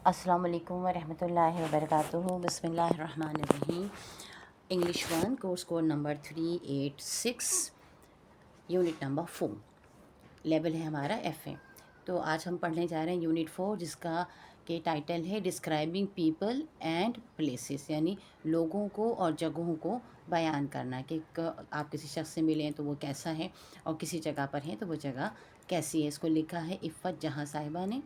अस्सलाम वालेकुम वरहमतुल्लाहि वबरकातुहू। बिस्मिल्लाहिर्रहमानिर्रहीम। English 1 course code number 386 unit number 4। Level है हमारा FA। तो आज हम पढ़ने जा रहे हैं यूनिट 4, जिसका के टाइटल है डिस्क्राइबिंग पीपल एंड प्लेसेस, यानी लोगों को और जगहों को बयान करना कि आप किसी शख्स से मिले हैं तो वो कैसा है, और किसी जगह पर हैं तो वो जगह कैसी है। इसको लिखा है इफ़त जहाँ साहिबा ने।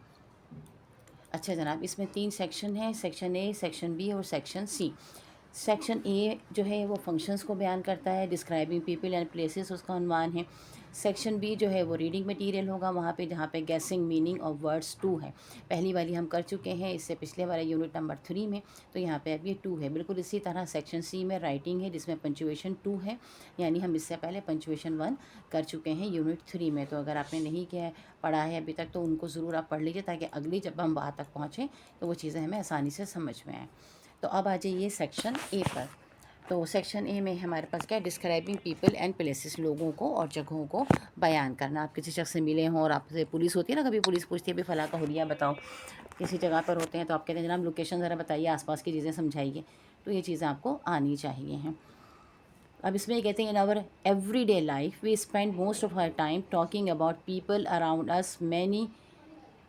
अच्छा जनाब, इसमें 3 सेक्शन हैं, सेक्शन ए, सेक्शन बी और सेक्शन सी। सेक्शन ए जो है वो फंक्शंस को बयान करता है, डिस्क्राइबिंग पीपल एंड प्लेसेस उसका उन्वान है। सेक्शन बी जो है वो रीडिंग मटेरियल होगा, वहाँ पे जहाँ पे गेसिंग मीनिंग ऑफ वर्ड्स 2 है। पहली वाली हम कर चुके हैं इससे पिछले वाले यूनिट नंबर 3 में, तो यहाँ पे अब ये 2 है। बिल्कुल इसी तरह सेक्शन सी में राइटिंग है, जिसमें पंचुएशन 2 है, यानी हम इससे पहले पंचुएशन 1 कर चुके हैं यूनिट 3 में। तो अगर आपने नहीं किया पढ़ा है अभी तक तो उनको ज़रूर आप पढ़ लीजिए, ताकि अगली जब हम वहाँ तक पहुँचें तो वो चीज़ें हमें आसानी से समझ में आएँ। तो अब आ जाइए सेक्शन ए पर। तो सेक्शन ए में हमारे पास क्या है, डिस्क्राइबिंग पीपल एंड प्लेसेस, लोगों को और जगहों को बयान करना। आप किसी शख्स से मिले हों और आपसे पुलिस होती है ना, कभी पुलिस पूछती है भाई फला का हुलिया बताओ, किसी जगह पर होते हैं तो आप कहते हैं जनाब लोकेशन ज़रा बताइए, आसपास की चीज़ें समझाइए। तो ये चीज़ें आपको आनी चाहिए हैं। अब इसमें ये कहते हैं in our everyday life we spend most of our time talking about people around us, many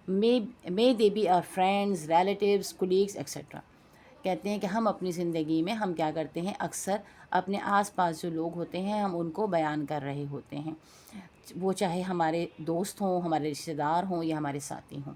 may they be our friends, relatives, colleagues etcetera. कहते हैं कि हम अपनी ज़िंदगी में हम क्या करते हैं, अक्सर अपने आसपास जो लोग होते हैं हम उनको बयान कर रहे होते हैं, वो चाहे हमारे दोस्त हों, हमारे रिश्तेदार हों या हमारे साथी हों।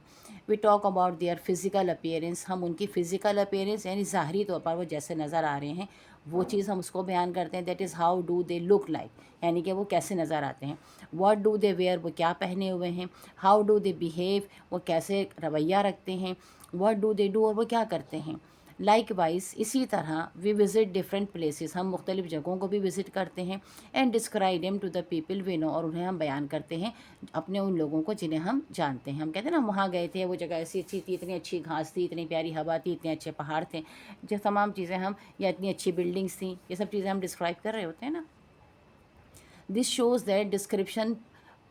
We talk about their physical appearance, हम उनकी फ़िज़िकल अपीयरेंस यानी ज़ाहरी तौर पर वो जैसे नज़र आ रहे हैं वो चीज़ हम उसको बयान करते हैं। That is how do they look like, यानी कि वो कैसे नज़र आते हैं। व्हाट डू दे वेयर, वो क्या पहने हुए हैं। हाउ डू दे बिहेव, वो कैसे रवैया रखते हैं। व्हाट डू दे डू, और वो क्या करते हैं। लाइक वाइज इसी तरह वी विज़िट डिफरेंट प्लेसेस, हम मुख्तलिफ़ जगहों को भी विज़िट करते हैं। And describe them to the people we know, और उन्हें हम बयान करते हैं अपने उन लोगों को जिन्हें हम जानते हैं। हम कहते हैं ना वहाँ गए थे, वो जगह ऐसी अच्छी थी, इतनी अच्छी घास थी, इतनी प्यारी हवा थी, इतने अच्छे पहाड़ थे, जो तमाम चीज़ें हम, या इतनी अच्छी बिल्डिंग्स थी, ये सब चीज़ें हम डिस्क्राइब कर रहे होते हैं ना। This shows that description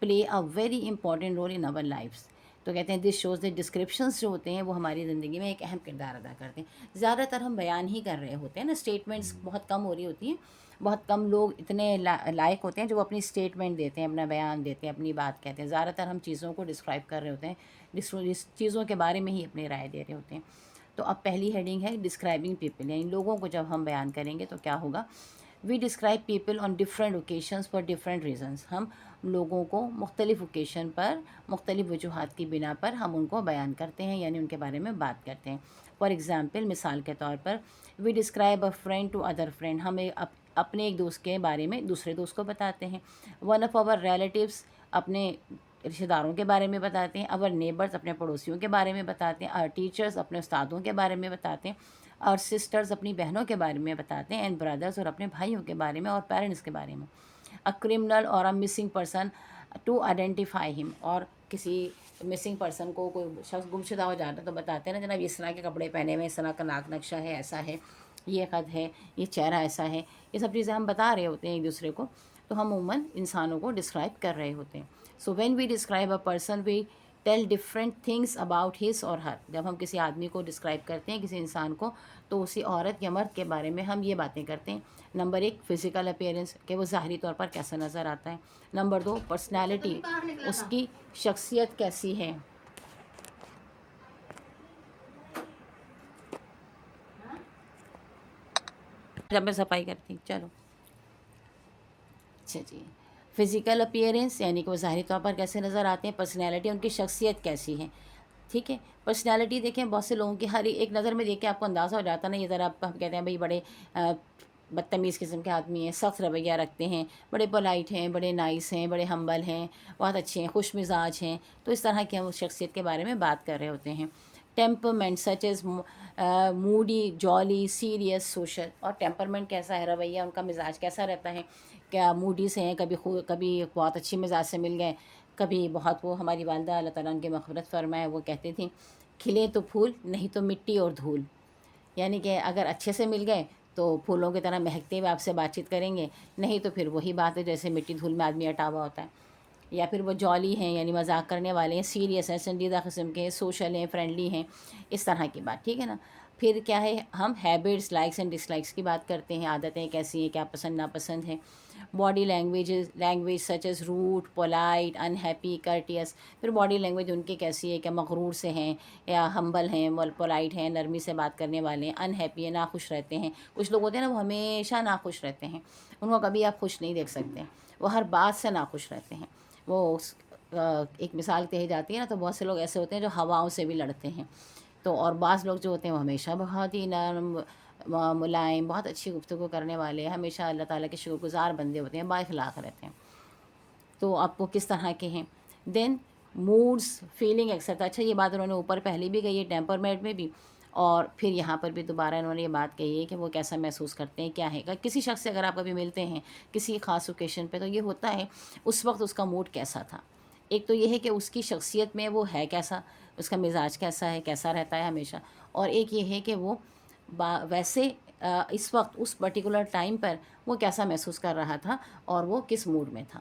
play a very important role in our lifes. तो कहते हैं दिस शोज़ दैट डिस्क्रिप्शंस जो होते हैं वो हमारी ज़िंदगी में एक अहम किरदार अदा करते हैं। ज़्यादातर हम बयान ही कर रहे होते हैं ना, स्टेटमेंट्स बहुत कम हो रही होती हैं। बहुत कम लोग इतने लायक होते हैं जो अपनी स्टेटमेंट देते हैं, अपना बयान देते हैं, अपनी बात कहते हैं। ज़्यादातर हम चीज़ों को डिस्क्राइब कर रहे होते हैं, जिस चीज़ों के बारे में ही अपनी राय दे रहे होते हैं। तो अब पहली हेडिंग है डिस्क्राइबिंग पीपल, यानी लोगों को जब हम बयान करेंगे तो क्या होगा। We describe people on different occasions for different reasons, हम लोगों को मुख्तलिफ़ ओकेशन पर मुख्तलिफ़ वजूहात की बिना पर हम उनको बयान करते हैं, यानी उनके बारे में बात करते हैं। फॉर एग्ज़ाम्पल, मिसाल के तौर पर, we describe a friend to other friend, हम अपने एक दोस्त के बारे में दूसरे दोस्त को बताते हैं। वन ऑफ आवर रिलेटिव्स, अपने रिश्तेदारों के बारे में बताते हैं। अवर नेबर्स, अपने पड़ोसियों के बारे में बताते हैं। आवर टीचर्स, अपने उस्तादों के बारे में बताते हैं। और सिस्टर्स, अपनी बहनों के बारे में बताते हैं। एंड ब्रदर्स, और अपने भाइयों के बारे में और पेरेंट्स के बारे में। A criminal or a missing person to identify him, और किसी मिसिंग पर्सन को, कोई शख्स गुमशुदा हो जाता है तो बताते हैं ना जनाब इस तरह के कपड़े पहने हुए, इस तरह का नाक नक्शा है, ऐसा है, ये कद है, ये चेहरा ऐसा है। ये सब चीज़ें हम बता रहे होते हैं एक दूसरे को, तो हम उमूमन इंसानों को डिस्क्राइब कर रहे होते हैं। So when we describe a person we tell different things about his or her, जब हम किसी आदमी को डिस्क्राइब करते हैं, किसी इंसान को, तो उसी औरत या मर्द के बारे में हम ये बातें करते हैं। नंबर 1 फ़िज़िकल अपीयरेंस, कि वो ज़ाहरी तौर पर कैसा नज़र आता है। नंबर 2 पर्सनैलिटी, उसकी शख्सियत कैसी है। जब मैं सफाई करती चलो। अच्छा जी, फ़िज़िकल अपीयरेंस यानी कि वो ज़ाहिरी तौर पर कैसे नज़र आते हैं। पर्सनैलिटी, उनकी शख्सियत कैसी है। ठीक है, पर्सनैलिटी देखें, बहुत से लोगों की हर एक नज़र में देख के आपको अंदाज़ा हो जाता है ना, ये ज़रा आप हम कहते हैं भाई बड़े बदतमीज़ किस्म के आदमी हैं, सख्त रवैया रखते हैं, बड़े पोलाइट हैं, बड़े नाइस हैं, बड़े हम्बल हैं, बहुत अच्छे हैं, खुश मिजाज हैं। तो इस तरह की हम उस शख्सियत के बारे में बात कर रहे होते हैं। Temperament such as Moody, jolly, serious, social, और टेम्परमेंट कैसा है, रवैया उनका, मिजाज कैसा रहता है। क्या मूडी से हैं, कभी बहुत अच्छी मिजाज से मिल गए, कभी बहुत, वो हमारी वालदा अल्लाह ताला उनकी मग़फ़िरत फ़रमाए, वो कहती थी खिले तो फूल, नहीं तो मिट्टी और धूल, यानी कि अगर अच्छे से मिल गए तो फूलों की तरह महकते हुए आपसे बातचीत करेंगे, नहीं तो फिर वही बात है जैसे मिट्टी धूल में आदमी अटा हुआ होता है। या फिर वो जॉली हैं यानी मजाक करने वाले हैं, सीरियस हैं, संजीदा किस्म के, सोशल हैं, फ्रेंडली हैं, इस तरह की बात, ठीक है ना। फिर क्या है, हम हैबिट्स, लाइक्स एंड डिसलाइक्स की बात करते हैं, आदतें कैसी हैं, क्या पसंद नापसंद है। Body language such as rude, polite, unhappy, courteous. फिर बॉडी लैंग्वेज उनकी कैसी है, क्या मगरूर से हैं या हम्बल हैं, पोलाइट हैं, नरमी से बात करने वाले हैं, अनहैप्पी है, नाखुश रहते हैं। कुछ लोग होते हैं ना, वो हमेशा नाखुश रहते हैं, उनको कभी आप खुश नहीं देख सकते, वो हर बात से नाखुश रहते हैं। वो एक मिसाल कही जाती है ना, तो बहुत से लोग ऐसे होते हैं जो हवाओं से भी लड़ते हैं। तो और बाज़ लोग जो होते हैं वो हमेशा बहुत ही नरम, मुलायम, बहुत अच्छी गुफ्तगू करने वाले, हमेशा अल्लाह ताला के शुक्रगुज़ार बंदे होते हैं, बाइखलाक रहते हैं। तो आपको किस तरह के हैं। Then moods, feeling etcetera. अच्छा, ये बात उन्होंने ऊपर पहले भी कही है, टेम्परमेंट में भी, और फिर यहाँ पर भी दोबारा इन्होंने ये बात कही है कि वो कैसा महसूस करते हैं, क्या है। किसी शख्स से अगर आप कभी मिलते हैं किसी ख़ास ओकेशन पे, तो ये होता है उस वक्त उसका मूड कैसा था। एक तो ये है कि उसकी शख्सियत में वो है कैसा, उसका मिजाज कैसा है, कैसा रहता है हमेशा। और एक ये है कि वो वैसे इस वक्त उस पर्टिकुलर टाइम पर वो कैसा महसूस कर रहा था और वो किस मूड में था।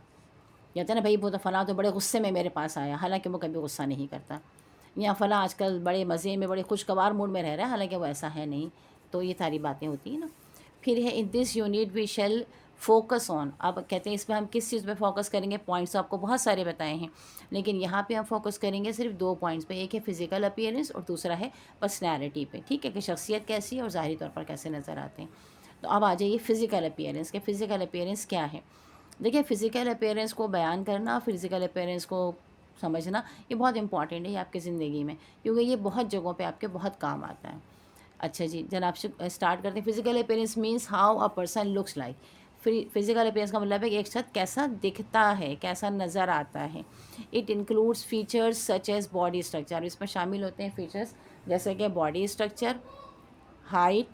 कहते हैं ना भाई, वो तो फ़लाँ तो बड़े गुस्से में मेरे पास आया, हालांकि वो कभी गुस्सा नहीं करता। या फ़लाँ आजकल बड़े मज़े में, बड़े खुशगवार मूड में रह रहा है, हालांकि वो ऐसा है नहीं। तो ये सारी बातें होती हैं ना। फिर है in this unit we shall focus on. अब कहते हैं इसमें हम किस चीज़ पे फोकस करेंगे। पॉइंट्स आपको बहुत सारे बताए हैं, लेकिन यहाँ पे हम फोकस करेंगे सिर्फ 2 पॉइंट्स पे। एक है फ़िज़िकल अपीयरेंस और दूसरा है पर्सनैलिटी पे, ठीक है, कि शख्सियत कैसी है और ज़ाहिरी तौर पर कैसे नज़र आते हैं। तो अब आ जाइए फ़िज़िकल अपीयरेंस के। फ़िज़िकल अपीयरेंस क्या है। देखिए, फ़िज़िकल अपीयरेंस को बयान करना, फ़िज़िकल अपीयरेंस को समझना, ये बहुत इंपॉर्टेंट है आपकी ज़िंदगी में, क्योंकि ये बहुत जगहों पे आपके बहुत काम आता है। अच्छा जी, जनाब से स्टार्ट करते हैं। Physical appearance means how a person looks like. Physical appearance का मतलब है कि एक शख्स कैसा दिखता है, कैसा नज़र आता है। It includes features such as body structure. इसमें शामिल होते हैं फीचर्स जैसे कि body structure, height,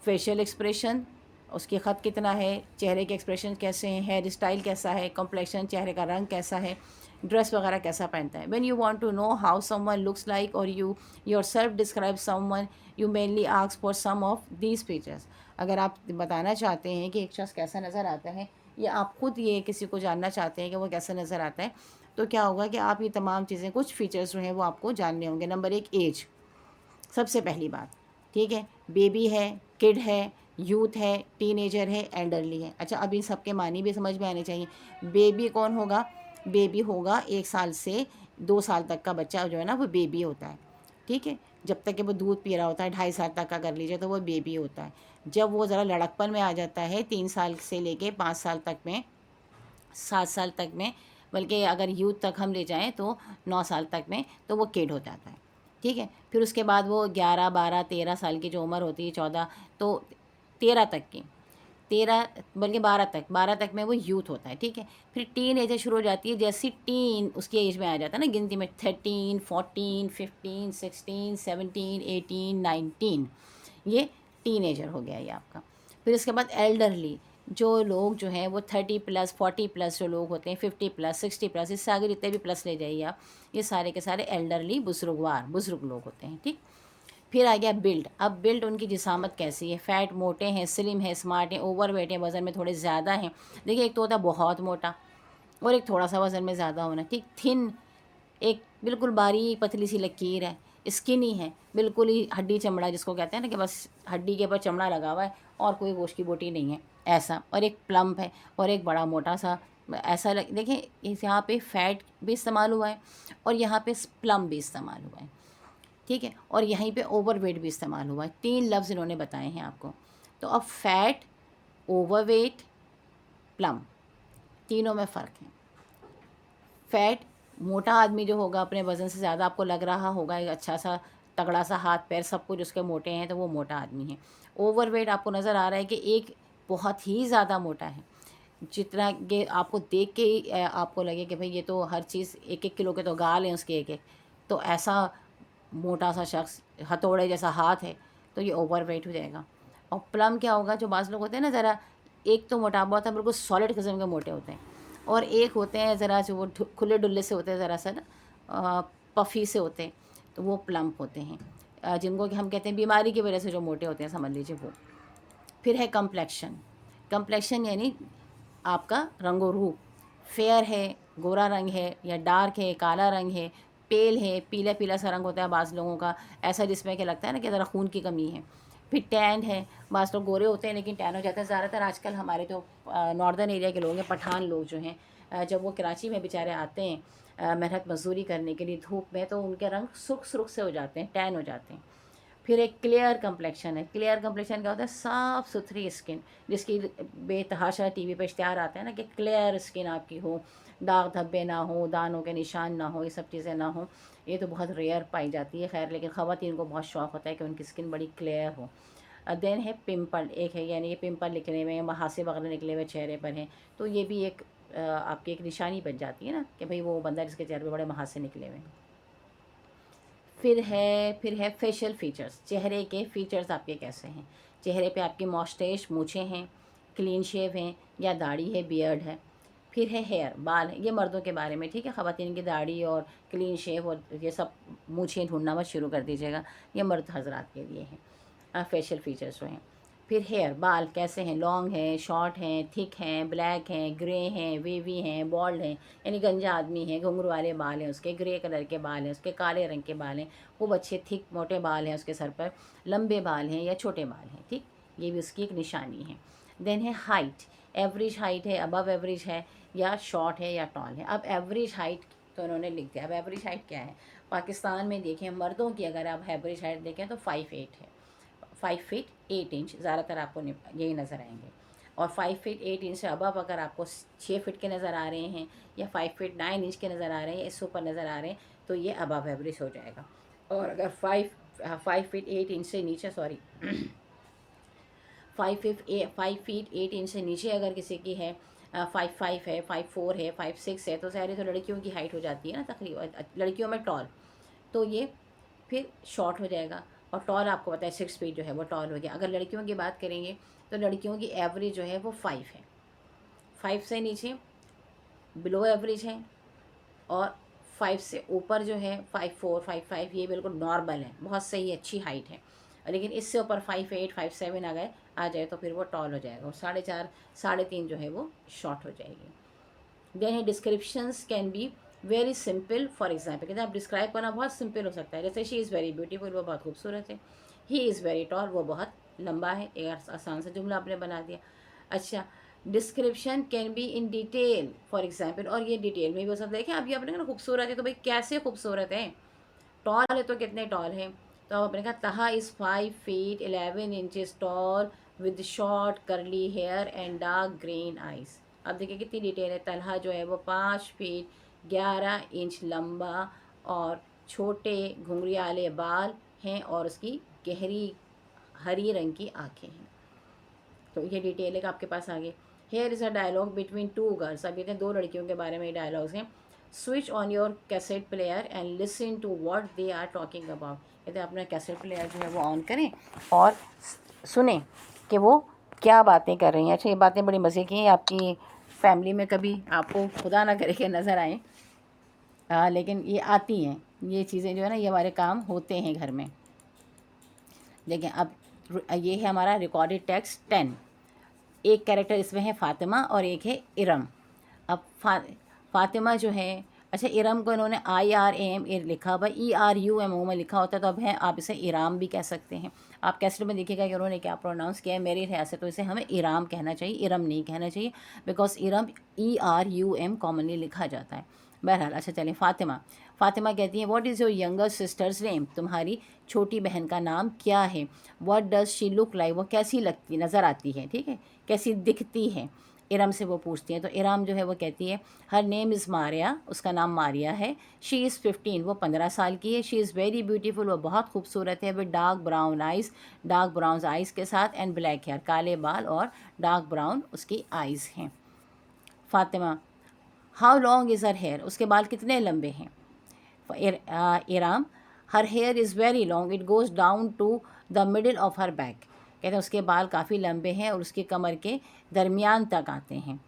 facial expression, उसकी ख़त कितना है, चेहरे के एक्सप्रेशन कैसे हैं, हेयर स्टाइल कैसा है, कॉम्प्लेक्शन, चेहरे का रंग कैसा है, ड्रेस वगैरह कैसा पहनता है। When you want to know how someone looks like और you yourself describe someone, you mainly ask for some of these features. अगर आप बताना चाहते हैं कि एक शख्स कैसा नज़र आता है, या आप खुद ये किसी को जानना चाहते हैं कि वो कैसा नज़र आता है, तो क्या होगा कि आप ये तमाम चीज़ें, कुछ फ़ीचर्स जो हैं वो आपको जानने होंगे। नंबर 1, एज, सबसे पहली बात, ठीक है। बेबी है, किड है, यूथ है, टीनेजर है, एल्डरली है। अच्छा, अब इन सब के मानी भी समझ में आने चाहिए। बेबी कौन होगा। बेबी होगा 1 साल से 2 साल तक का बच्चा जो है ना, वो बेबी होता है, ठीक है। जब तक कि वो दूध पी रहा होता है, 2.5 साल तक का कर लीजिए, तो वो बेबी होता है। जब वो ज़रा लड़कपन में आ जाता है, 3 साल से लेके 5 साल तक में, 7 साल तक में, बल्कि अगर यूथ तक हम ले जाएं तो 9 साल तक में, तो वो किड हो जाता है, ठीक है। फिर उसके बाद वो 11, 12, 13 साल की जो उम्र होती है, 14, तो 13 तक की, 13 बल्कि 12 तक में वो यूथ होता है, ठीक है। फिर टीन एज शुरू हो जाती है, जैसी टीन उसकी एज में आ जाता है ना गिनती में, 13, 14, 15, 16, 17, 18, 19, ये टीन एजर हो गया ये आपका। फिर उसके बाद एल्डरली, जो लोग जो हैं वो 30+, 40+ जो लोग होते हैं, 50+, 60+, इससे आगे जितने भी प्लस ले जाइए आप, ये सारे के सारे एल्डरली, बुजुर्ग लोग होते हैं, ठीक। फिर आ गया बिल्ड। अब बिल्ड, उनकी जिसामत कैसी है। फैट, मोटे हैं, स्लिम है, स्मार्ट हैं, ओवर वेट हैं, वज़न में थोड़े ज़्यादा हैं। देखिए, एक तो होता है बहुत मोटा और एक थोड़ा सा वज़न में ज़्यादा होना, ठीक। थिन, एक बिल्कुल बारीक पतली सी लकीर है। स्किनी है, बिल्कुल ही हड्डी चमड़ा जिसको कहते हैं ना, कि बस हड्डी के ऊपर चमड़ा लगा हुआ है और कोई गोश्त की बोटी नहीं है, ऐसा। और एक प्लम्प है और एक बड़ा मोटा सा, ऐसा देखिए, इस यहाँ पे फैट भी इस्तेमाल हुआ है और यहाँ पे प्लम्प भी इस्तेमाल हुआ है, ठीक है। और यहीं पे ओवरवेट भी इस्तेमाल हुआ है। 3 लफ्ज़ इन्होंने बताए हैं आपको। तो अब फैट, ओवरवेट, प्लम्प, तीनों में फ़र्क है। फैट, मोटा आदमी जो होगा, अपने वज़न से ज़्यादा आपको लग रहा होगा, एक अच्छा सा तगड़ा सा हाथ पैर सब कुछ उसके मोटे हैं, तो वो मोटा आदमी है। ओवरवेट आपको नज़र आ रहा है कि एक बहुत ही ज़्यादा मोटा है, जितना कि आपको देख के ही आपको लगे कि भाई ये तो हर चीज़, 1-1 किलो के तो गाल हैं उसके, एक-एक, तो ऐसा मोटा सा शख्स, हथौड़े जैसा हाथ है, तो ये ओवरवेट हो जाएगा। और प्लम क्या होगा, जो बाज़ लोग होते हैं ना, ज़रा एक तो मोटापा होता है, बिल्कुल सॉलिड किस्म के मोटे होते हैं, और एक होते हैं ज़रा जो वो खुले डुल्ले से होते हैं, ज़रा सा ना पफ़ी से होते हैं, तो वो प्लम्प होते हैं, जिनको कि हम कहते हैं बीमारी की वजह से जो मोटे होते हैं, समझ लीजिए वो। फिर है कम्प्लेक्शन। कम्प्लेक्शन यानी आपका रंगो रूप। फेयर है, गोरा रंग है या डार्क है, काला रंग है, पेल है, पीला पीला सा रंग होता है बाज़ लोगों का, ऐसा जिसमें कि लगता है ना कि ज़रा खून की कमी है। फिर टैन है, बाज़ लोग गोरे होते हैं लेकिन टैन हो जाते हैं। ज़्यादातर आजकल हमारे जो नॉर्दर्न एरिया के लोग हैं, पठान लोग जो हैं, जब वो कराची में बेचारे आते हैं मेहनत मजदूरी करने के लिए धूप में, तो उनके रंग सुर्ख सुर्ख से हो जाते हैं, टैन हो जाते हैं। फिर एक क्लियर कम्प्लेक्शन है। क्लियर कम्प्लेक्शन क्या होता है? साफ़ सुथरी स्किन, जिसकी बेतहाशा टीवी पे इश्तिहार आते हैं ना कि क्लियर स्किन आपकी हो, दाग धब्बे ना हो, दानों के निशान ना हो, ये सब चीज़ें ना हो। ये तो बहुत रेयर पाई जाती है खैर, लेकिन ख़वातीन को बहुत शौक़ होता है कि उनकी स्किन बड़ी क्लियर हो। देन है पिंपल, एक है यानी ये पिंपल निकले हुए हैं, महासे वगैरह निकले हुए चेहरे पर हैं, तो ये भी एक आपकी एक निशानी बन जाती है ना कि भाई वो बंदा जिसके चेहरे पे बड़े महासे निकले हुए हैं। फिर है फेशियल फीचर्स, चेहरे के फीचर्स आपके कैसे हैं। चेहरे पे आपकी मॉस्टेश, मूछें हैं, क्लीन शेव हैं या दाढ़ी है, बियर्ड है। फिर है हेयर, बाल है, ये मर्दों के बारे में, ठीक है। ख़वातीन की दाढ़ी और क्लीन शेव और ये सब मूछें ढूंढना मत शुरू कर दीजिएगा, ये मर्द हजरात के लिए हैं फेशियल फीचर्स जो हैं। फिर हेयर, बाल कैसे हैं, लॉन्ग हैं, शॉर्ट हैं, थिक हैं, ब्लैक हैं, ग्रे हैं, वेवी हैं, बॉल्ड हैं, यानी गंजा आदमी है, घुंघरू वाले बाल हैं उसके, ग्रे कलर के बाल हैं उसके, काले रंग के बाल हैं, खूब अच्छे थिक मोटे बाल हैं उसके सर पर, लंबे बाल हैं या छोटे बाल हैं, ठीक, ये भी उसकी एक निशानी है। देन है हाइट, एवरेज हाइट है, अबव एवरेज है या शॉर्ट है या टॉल है। अब एवरेज हाइट तो उन्होंने लिख दिया। अब एवरेज हाइट क्या है? पाकिस्तान में देखें मर्दों की, अगर आप एवरेज हाइट देखें तो 5'8" है, 5 फीट 8 इंच ज़्यादातर आपको यही नज़र आएंगे। और 5 फीट 8 इंच से अबव अगर आपको 6 फीट के नज़र आ रहे हैं या 5 फीट 9 इंच के नज़र आ रहे हैं, इससे ऊपर नज़र आ रहे हैं, तो ये अबव एवरेज हो जाएगा। और अगर 5 फीट 8 इंच से नीचे, सॉरी 5 फीट 8 इंच से नीचे अगर किसी की है, 5'5" है, 5'4" है, 5'6" है, तो सारी तो लड़कियों की हाइट हो जाती है ना तकरीबन, लड़कियों में टॉल, तो ये फिर शॉर्ट हो जाएगा। और टॉल आपको पता है 6 फीट जो है वो टॉल हो गया। अगर लड़कियों की बात करेंगे तो लड़कियों की एवरेज जो है वो 5 है, 5 से नीचे बिलो एवरेज है, और 5 से ऊपर जो है 5'4", 5'5", ये बिल्कुल नॉर्मल है, बहुत सही अच्छी हाइट है। लेकिन इससे ऊपर 5'8", 5'7" आ जाए तो फिर वो टॉल हो जाएगा, और 4.5, 3.5 जो है वो शॉर्ट हो जाएगी। Then descriptions can be very simple. For example कहते हैं आप डिस्क्राइब करना बहुत सिंपल हो सकता है, जैसे शी इज़ वेरी ब्यूटीफुल, वो बहुत खूबसूरत है। ही इज़ वेरी टॉल, वो बहुत लंबा है, एक आसान सा जुमला आपने बना दिया। अच्छा, description can be in detail, for example, और ये डिटेल में भी हो सकता है कि अभी आपने कहा खूबसूरत है, तो भाई कैसे खूबसूरत है, टॉल है तो कितने टॉल है, तो अब आपने कहा Taha is 5 feet 11 inches tall with short curly hair and dark green eyes. अब देखिए कितनी डिटेल है, तलहा जो है वो 5 फीट 11 इंच लंबा और छोटे घुंघरियाले बाल हैं और उसकी गहरी हरी रंग की आंखें हैं। तो ये डिटेल है आपके पास आगे। Here is a dialogue between 2 girls, अब ये 2 लड़कियों के बारे में डायलॉग्स हैं। Switch on your cassette player and listen to what they are talking about, कहते हैं अपना कैसेट प्लेयर जो है वो ऑन करें और सुने कि वो क्या बातें कर रही हैं। अच्छा, ये बातें बड़ी मज़े की हैं, आपकी फैमिली में कभी आपको खुदा ना करे कि नज़र आएँ, लेकिन ये आती हैं, ये चीज़ें जो है ना, ये हमारे काम होते हैं घर में। देखें अब ये है हमारा रिकॉर्डेड टेक्स्ट 10। एक कैरेक्टर इसमें है फ़ातिमा और एक है इरम। अब फ़ातिमा जो है, अच्छा इरम को इन्होंने IRAM लिखा, भाई ERUM में लिखा होता है, तो अब है आप इसे इराम भी कह सकते हैं। आप कैसेट में देखिएगा कि उन्होंने क्या प्रोनाउंस किया है, मेरे ख्याल से तो इसे हमें इराम कहना चाहिए, इरम नहीं कहना चाहिए, बिकॉज इरम ERUM कॉमनली लिखा जाता है। बहरहाल, अच्छा चलें, फ़ातिमा कहती हैं what is your younger sisters name, तुम्हारी छोटी बहन का नाम क्या है। What does she look like, वो कैसी लगती नज़र आती है, ठीक है, कैसी दिखती है, इरम से वो पूछती हैं। तो इरम जो है वो कहती है हर नेम इज़ मारिया, उसका नाम मारिया है। शी इज़ 15, वो 15 साल की है। शी इज़ वेरी ब्यूटीफुल, वो बहुत खूबसूरत है। With dark brown eyes, dark brown eyes के साथ, एंड ब्लैक हेयर, काले बाल और डार्क ब्राउन उसकी आइज़ हैं। Fatima how long is her hair, उसके बाल कितने लंबे हैं। Iram her hair is very long, it goes down to the middle of her back, कहते हैं उसके बाल काफ़ी लंबे हैं और उसकी कमर के दरमियान तक आते हैं।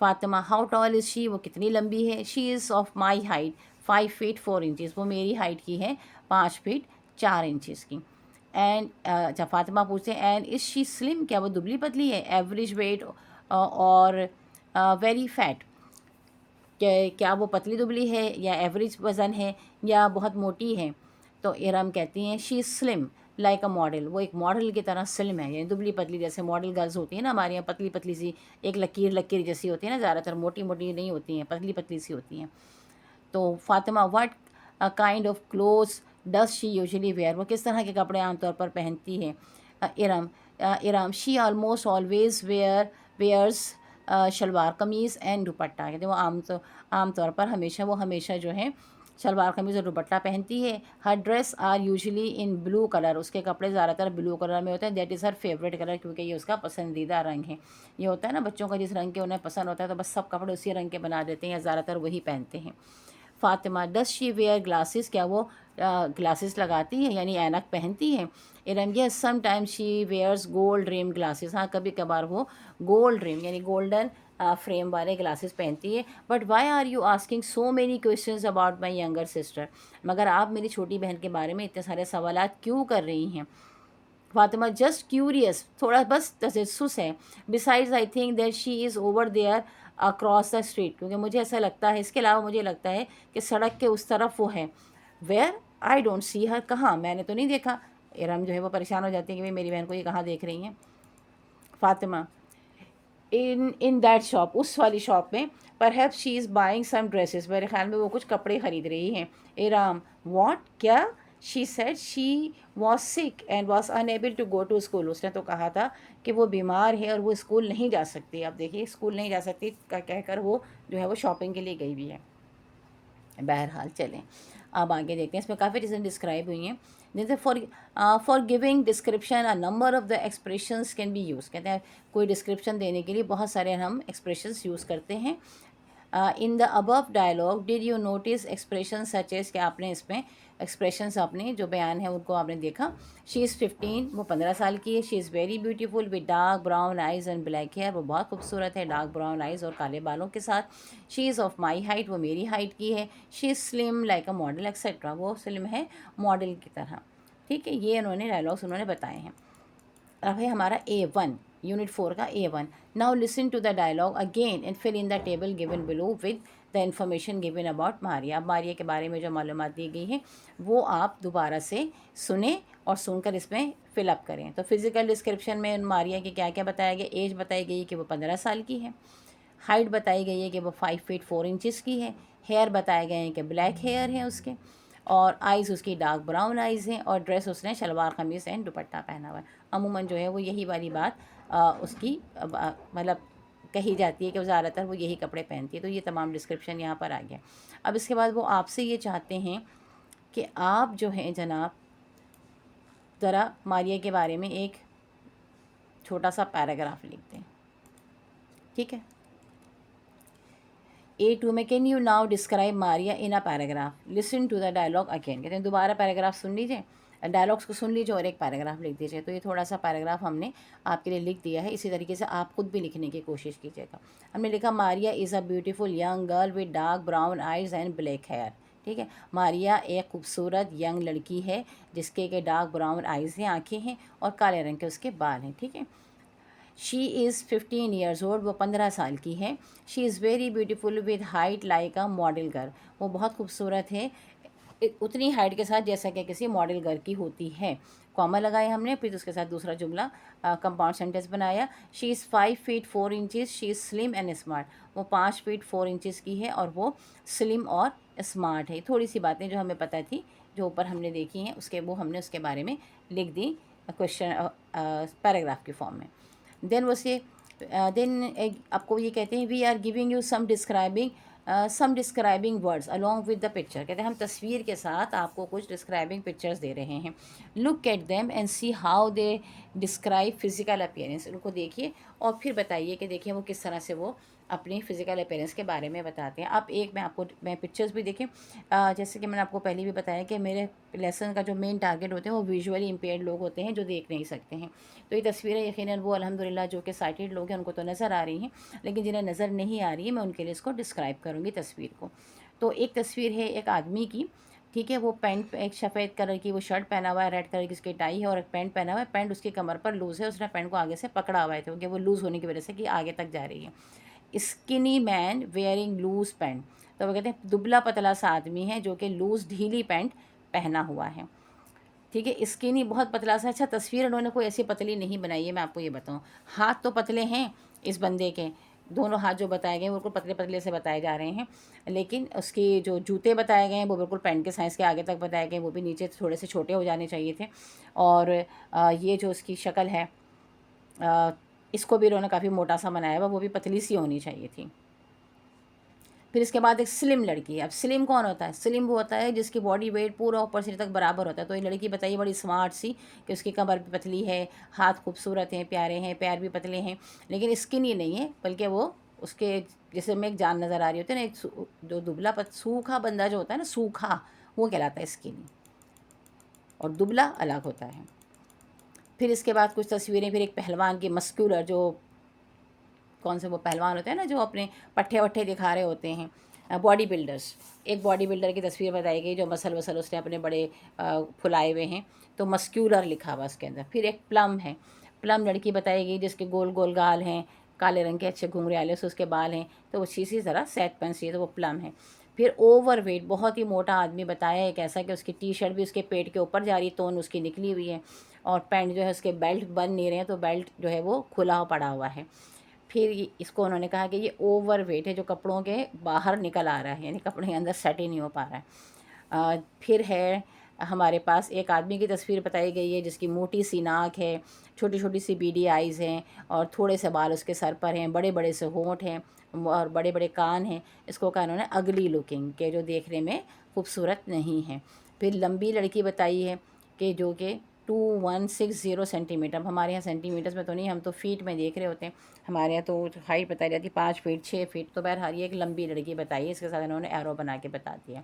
Fatima how tall is she, वो कितनी लंबी है। She is of my height 5 feet 4 inches, वो मेरी हाइट की है 5 फीट 4 इंचेस की। एंड अच्छा, फ़ातिमा पूछते हैं एंड इज़ शी स्लिम, क्या वो दुबली पतली है। एवरेज वेट और वेरी फैट, क्या वो पतली दुबली है या एवरेज वज़न है या बहुत मोटी है? तो इरम कहती हैं she is slim like a model, वो एक मॉडल की तरह स्लिम है, यानी दुबली पतली, जैसे मॉडल गर्ल्स होती हैं ना हमारे यहाँ, पतली पतली सी, एक लकीर लकीर जैसी होती है ना, ज़्यादातर मोटी मोटी नहीं होती हैं, पतली पतली सी होती हैं। तो Fatima, what kind of clothes does she usually wear, वो किस तरह के कपड़े आमतौर पर पहनती है? Iram she almost always wears shalwar kameez and दुपट्टा, कहते हैं वो आमतौर पर हमेशा जो है शलवार कमीज़ और दुपट्टा पहनती है। Her dress are usually in blue colour, उसके कपड़े ज़्यादातर ब्लू कलर में होते हैं। That is her favourite colour, क्योंकि ये उसका पसंदीदा रंग है। ये होता है ना बच्चों का, जिस रंग के उन्हें पसंद होता है तो बस सब कपड़े उसी रंग के बना देते हैं या ज़्यादातर वही पहनते हैं। Fatima, does she wear glasses, क्या वो ग्लासेस लगाती है यानी ऐनक पहनती है? Iram, yes sometimes she wears gold rim glasses, हाँ कभी कभार वो गोल्ड रिम यानी गोल्डन फ्रेम वाले ग्लासेस पहनती है। But why are you asking so many questions about my younger sister, मगर आप मेरी छोटी बहन के बारे में इतने सारे सवालात क्यों कर रही हैं? फातिमा, जस्ट क्यूरियस, थोड़ा बस तजस्सुस है। Besides I think that she is over there across the street, क्योंकि मुझे ऐसा लगता है, इसके अलावा मुझे लगता है कि सड़क के उस तरफ वो है। वेयर, आई डोंट सी हर, कहाँ, मैंने तो नहीं देखा। इरम जो है वो परेशान हो जाती है कि भाई मेरी बहन को ये कहाँ देख रही हैं। फातिमा, इन दैट शॉप, उस वाली शॉप में। Perhaps she is buying some dresses, मेरे ख्याल में वो कुछ कपड़े ख़रीद रही हैं। इराम, व्हाट, क्या? She said she was sick and was unable to go to school, उसने तो कहा था कि वो बीमार है और वो स्कूल नहीं जा सकती। अब देखिए, स्कूल नहीं जा सकती कहकर वो जो है वो शॉपिंग के लिए गई भी है। बहरहाल चलें, अब आगे देखते हैं। इसमें काफ़ी चीज़ें डिस्क्राइब हुई हैं, जैसे for giving description a number of the expressions can be use, कहते हैं कोई डिस्क्रिप्शन देने के लिए बहुत सारे हम एक्सप्रेशंस यूज़ करते हैं। In the above dialogue did you notice expression such as, कि आपने इसमें एक्सप्रेशंस आपने जो बयान है उनको आपने देखा। शी इज़ 15, वो 15 साल की है। She is very beautiful with dark brown eyes and black hair, वो बहुत खूबसूरत है डार्क ब्राउन आइज़ और काले बालों के साथ। She is of my height, वो मेरी हाइट की है। She is slim like a model etcetera, वो स्लिम है मॉडल की तरह। ठीक है, ये उन्होंने डायलॉग्स उन्होंने बताए हैं। अब है हमारा A1, यूनिट 4 का A1। Now listen to the dialogue again and fill in the table given below with the information given about Maria. अब मारिया के बारे में जो मालूमात दी गई है वो आप दोबारा से सुने और सुनकर इसमें फिलअप करें। तो फिज़िकल डिस्क्रिप्शन में मारिया की क्या क्या बताया गया? एज बताई गई कि वो 15 साल की है। हाइट बताई गई है कि वो 5 फीट 4 इंचज़ की है। हेयर बताए गए हैं कि ब्लैक हेयर है उसके, और आइज़ उसकी डार्क ब्राउन आइज़ हैं, और ड्रेस उसने शलवार कमीज़ एंड दुपट्टा पहना हुआ है। अमूमन जो है वो यही वाली बात उसकी मतलब कही जाती है कि वो ज़्यादातर वो यही कपड़े पहनती है। तो ये तमाम डिस्क्रिप्शन यहाँ पर आ गया। अब इसके बाद वो आपसे ये चाहते हैं कि आप जो हैं जनाब ज़रा मारिया के बारे में एक छोटा सा पैराग्राफ लिख दें। ठीक है, A2 में can you now describe Maria in a paragraph, listen to the dialogue again, कहते हैं दोबारा पैराग्राफ सुन लीजिए, डायलॉग्स को सुन लीजिए और एक पैराग्राफ लिख दीजिए। तो ये थोड़ा सा पैराग्राफ हमने आपके लिए लिख दिया है, इसी तरीके से आप खुद भी लिखने की कोशिश कीजिएगा। हमने लिखा Maria is a beautiful young girl with dark brown eyes and black hair. ठीक है, मारिया एक खूबसूरत यंग लड़की है जिसके के डार्क ब्राउन आइज़ हैं, आँखें हैं, और काले रंग के उसके बाल हैं। ठीक है, शी इज़ 15 ईयर्स ओल्ड, वो 15 साल की है। She is very beautiful with height like a model girl, वो बहुत खूबसूरत है उतनी हाइट के साथ जैसा कि किसी मॉडल गर्ल की होती है। कॉमा लगाया हमने, फिर उसके साथ दूसरा जुमला कंपाउंड सेंटेंस बनाया। She is 5 feet 4 inches, she is slim and smart, वो 5 फीट 4 इंचज़ की है और वो स्लिम और स्मार्ट है। थोड़ी सी बातें जो हमें पता थी जो ऊपर हमने देखी हैं उसके वो हमने उसके बारे में लिख दी क्वेश्चन पैराग्राफ के फॉर्म में। देन वो से देन आपको ये कहते हैं we are giving you some describing words along with the picture, कहते हैं हम तस्वीर के साथ आपको कुछ डिस्क्राइबिंग पिक्चर्स दे रहे हैं। Look at them and see how they describe physical appearance, उनको देखिए और फिर बताइए कि देखिए वो किस तरह से वो अपनी फ़िज़िकल अपीयरेंस के बारे में बताते हैं। अब एक मैं पिक्चर्स भी देखें, जैसे कि मैंने आपको पहले भी बताया कि मेरे लेसन का जो मेन टारगेट होते हैं वो विजुअली इम्पेयर्ड लोग होते हैं जो देख नहीं सकते हैं। तो ये तस्वीरें यकीनन वो अल्हम्दुलिल्लाह जो कि साइटेड लोग हैं उनको तो नज़र आ रही हैं, लेकिन जिन्हें नज़र नहीं आ रही है मैं उनके लिए इसको डिस्क्राइब करूँगी तस्वीर को। तो एक तस्वीर है एक आदमी की, ठीक है, वो पैंट एक सफ़ेद कलर की वो शर्ट पहना हुआ है, रेड कलर की उसकी टाई है और एक पैंट पहना हुआ है। पैंट उसकी कमर पर लूज़ है, उसने पैंट को आगे से पकड़ा हुआ है क्योंकि वो लूज़ होने की वजह से कि आगे तक जा रही है। Skinny man wearing loose pant, तो वो कहते हैं दुबला पतला सा आदमी है जो कि लूज ढीली पैंट पहना हुआ है। ठीक है, स्किनी बहुत पतला सा। अच्छा, तस्वीर उन्होंने कोई ऐसी पतली नहीं बनाई है, मैं आपको ये बताऊँ। हाथ तो पतले हैं इस बंदे के, दोनों हाथ जो बताए गए वो बिल्कुल पतले पतले से बताए जा रहे हैं, लेकिन उसके जो जूते बताए गए हैं वो बिल्कुल पैंट के साइज़ के आगे तक बताए गए, वो भी नीचे थोड़े से छोटे हो जाने चाहिए थे। और ये जो उसकी शक्ल है, इसको भी उन्होंने काफ़ी मोटा सा बनाया हुआ, वो भी पतली सी होनी चाहिए थी। फिर इसके बाद एक स्लिम लड़की है। अब स्लिम कौन होता है? स्लिम वो होता है जिसकी बॉडी वेट पूरा ऊपर से तक बराबर होता है। तो ये लड़की बताइए बड़ी स्मार्ट सी, कि उसकी कमर भी पतली है, हाथ खूबसूरत हैं, प्यारे हैं, पैर भी पतले हैं, लेकिन स्किनी नहीं है, बल्कि वो उसके जैसे में एक जान नज़र आ रही होती है ना, एक जो दुबला सूखा बंदा जो होता है ना, सूखा, वो कहलाता है स्किनी, और दुबला अलग होता है। फिर इसके बाद कुछ तस्वीरें, फिर एक पहलवान की मस्क्यूलर, जो कौन से वो पहलवान होते हैं ना जो अपने पट्टे वट्टे दिखा रहे होते हैं, बॉडी बिल्डर्स, एक बॉडी बिल्डर की तस्वीर बताई गई जो मसल वसल उसने अपने बड़े फुलाए हुए हैं, तो मस्क्यूलर लिखा हुआ उसके अंदर। फिर एक प्लम है, प्लम लड़की बताई गई जिसके गोल गोल गाल हैं, काले रंग के अच्छे घुंघराले से उसके बाल हैं, तो वो इसी तरह सेट पेन चाहिए, तो वो प्लम है। फिर ओवर वेट, बहुत ही मोटा आदमी बताया है, कैसा कि उसकी टी शर्ट भी उसके पेट के ऊपर जा रही, तोन उसकी निकली हुई है, और पैंट जो है उसके बेल्ट बन नहीं रहे हैं, तो बेल्ट जो है वो खुला पड़ा हुआ है। फिर इसको उन्होंने कहा कि ये ओवर वेट है, जो कपड़ों के बाहर निकल आ रहा है, यानी कपड़े के अंदर सेट ही नहीं हो पा रहा है। फिर है हमारे पास एक आदमी की तस्वीर बताई गई है जिसकी मोटी सी नाक है, छोटी छोटी सी बीडी आइज़ हैं, और थोड़े से बाल उसके सर पर हैं, बड़े बड़े से होंठ हैं, और बड़े बड़े कान हैं। इसको कहा उन्होंने अगली लुकिंग, के जो देखने में खूबसूरत नहीं है। फिर लंबी लड़की बताई है कि जो कि 2160 सेंटीमीटर, हमारे यहाँ सेंटीमीटर्स में तो नहीं, हम तो फीट में देख रहे होते हैं, हमारे यहाँ तो हाइट बताई जाती है 5 फीट 6 फीट, तो बहरहाल ये एक लंबी लड़की बताई है, इसके साथ इन्होंने एरो बना के बता दिया।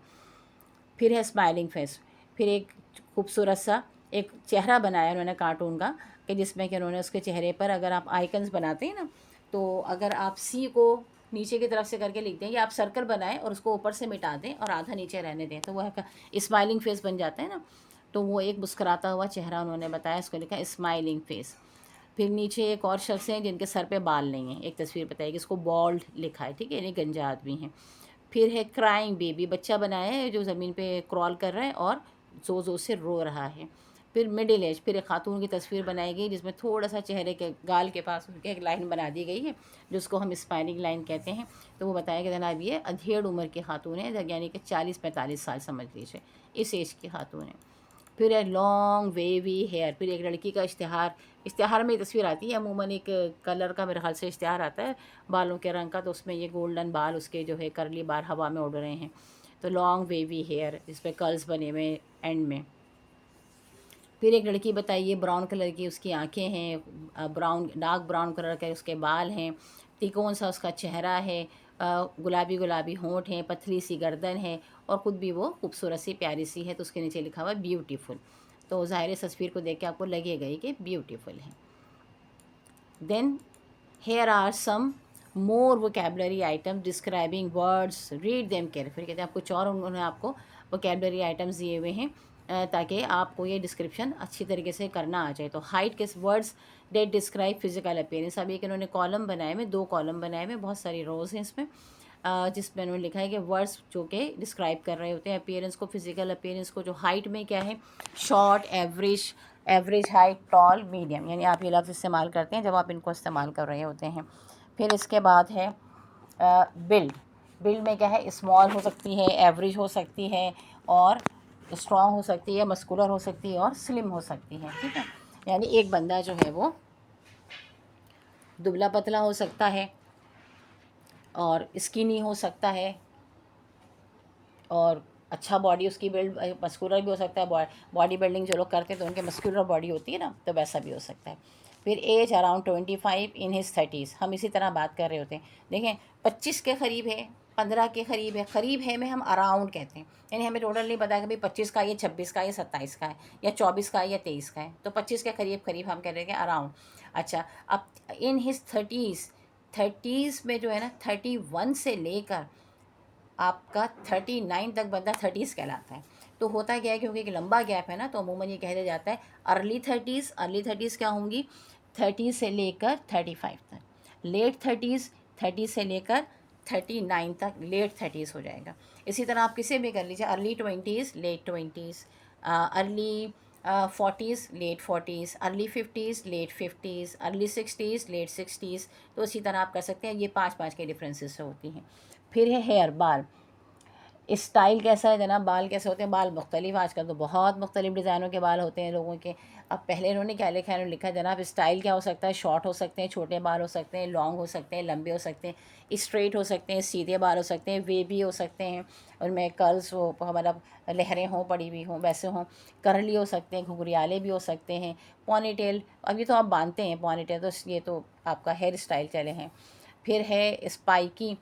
फिर है स्माइलिंग फेस, फिर एक खूबसूरत सा एक चेहरा बनाया उन्होंने कार्टून का, कि जिसमें कि उन्होंने उसके चेहरे पर, अगर आप आइकन्स बनाते हैं ना, तो अगर आप सी को नीचे की तरफ से करके लिखते हैं, या आप सर्कल बनाएं और उसको ऊपर से मिटा दें और आधा नीचे रहने दें, तो वह स्माइलिंग फेस बन जाता है ना। तो वो एक मुस्कुराता हुआ चेहरा उन्होंने बताया, उसको लिखा स्माइलिंग फेस। फिर नीचे एक और शख्स हैं जिनके सर पे बाल नहीं हैं, एक तस्वीर बताएगी, इसको बॉल्ड लिखा है, ठीक है, यानी गंजा आदमी है। फिर है क्राइंग बेबी, बच्चा बनाया है जो ज़मीन पे क्रॉल कर रहा है और ज़ोर ज़ोर से रो रहा है। फिर मिडिल एज, फिर एक खातून की तस्वीर बनाई गई जिसमें थोड़ा सा चेहरे के गाल के पास उनके एक लाइन बना दी गई है, जिसको हम स्पाइनिंग लाइन कहते हैं। तो वो बताया कि जनाब ये अधेड़ उम्र की खातून है, यानी कि 40-45 साल समझ लीजिए, इस एज की खातून है। फिर है लॉन्ग वेवी हेयर, फिर एक लड़की का इश्तिहार में तस्वीर आती है, अमूमन एक कलर का मेरे ख्याल से इश्तिहार आता है बालों के रंग का, तो उसमें ये गोल्डन बाल उसके जो है करली बाल हवा में उड़ रहे हैं, तो लॉन्ग वेवी हेयर, इस पर कर्ल्स बने हुए एंड में। फिर एक लड़की बताइए ब्राउन कलर की उसकी आंखें हैं, ब्राउन डार्क ब्राउन कलर के उसके बाल हैं, तिकोन सा उसका चेहरा है, गुलाबी गुलाबी होंठ हैं, पतली सी गर्दन है, और ख़ुद भी वो खूबसूरत सी प्यारी सी है, तो उसके नीचे लिखा हुआ है ब्यूटीफुल। तो ज़ाहिर है तस्वीर को देख के आपको लगेगा ही कि ब्यूटीफुल है। Then here are some more vocabulary item describing words, read them carefully, कहते हैं आप कुछ और उन्होंने आपको वोकेबलरी आइटम्स दिए हुए हैं, ताकि आपको ये डिस्क्रिप्शन अच्छी तरीके से करना आ जाए। तो हाइट के words that describe physical appearance, अब एक इन्होंने कॉलम बनाए हुए, 2 कॉलम बनाए हुए, बहुत सारी रोज़ हैं इसमें, जिसमें उन्होंने लिखा है कि वर्ड्स जो कि डिस्क्राइब कर रहे होते हैं अपीयरेंस को, फिजिकल अपीयरेंस को। जो हाइट में क्या है, short, average, average height, tall, medium, यानी आप ये लफ्ज़ इस्तेमाल करते हैं जब आप इनको इस्तेमाल कर रहे होते हैं। फिर इसके बाद है बिल्ड, बिल्ड में क्या है, स्मॉल हो सकती है, एवरेज हो सकती है, और स्ट्रॉन्ग हो सकती है, मस्कुलर हो सकती है, और स्लिम हो सकती है, ठीक है। यानी एक बंदा जो है वो दुबला पतला हो सकता है, और स्किनी हो सकता है, और अच्छा बॉडी उसकी बिल्ड, मस्कुलर भी हो सकता है, बॉडी बिल्डिंग जो लोग करते हैं तो उनके मस्कुलर बॉडी होती है ना, तो वैसा भी हो सकता है। फिर age around 25 in his 30s, हम इसी तरह बात कर रहे होते हैं, देखें 25 के करीब है, 15 के करीब है में हम अराउंड कहते हैं, यानी हमें टोटल नहीं पता कि भाई 25 का ये 26 का ये 27 का है, या 24 का या 23 का है, तो 25 के करीब हम कह रहे हैं अराउंड। अच्छा, अब इन हिज 30s में जो है ना, 31 से लेकर आपका 39 तक बंदा 30s कहलाता है। तो होता क्या है, क्योंकि एक लंबा गैप है ना, तो अमूमन ये कह दिया जाता है अर्ली 30s क्या होंगी, 30 से लेकर 35 तक, लेट 30s 30 से लेकर 39 तक, लेट 30s हो जाएगा। इसी तरह आप किसी भी कर लीजिए, early 20s, late 20s, early 40s, late 40s, early 50s, late 50s, early 60s, late 60s। तो इसी तरह आप कर सकते हैं। ये 5-5 के डिफरेंसेस से होती हैं। फिर है हेयर, बाल। स्टाइल कैसा है जनाब, बाल कैसे होते हैं? बाल मुख्तलिफ, आजकल तो बहुत मुख्तलिफ डिज़ाइनों के बाल होते हैं लोगों के। अब पहले इन्होंने क्या लिखा है? इन्होंने लिखा है जनाब स्टाइल क्या हो सकता है, शॉर्ट हो सकते हैं, छोटे बाल हो सकते हैं, लॉन्ग हो सकते हैं, लंबे हो सकते हैं, स्ट्रेट हो सकते हैं, सीधे बाल हो सकते हैं, वेवी हो सकते हैं, उनमें कर्ल्स हो, मतलब लहरें हों, पड़ी हुई हों, वैसे हों, करली हो सकते हैं, घुघरियाले भी हो सकते हैं, पॉनीटेल। अब ये तो आप बांधते हैं पॉनीटेल, तो ये तो आपका हेयर स्टाइल चले हैं। फिर है स्पाइकी,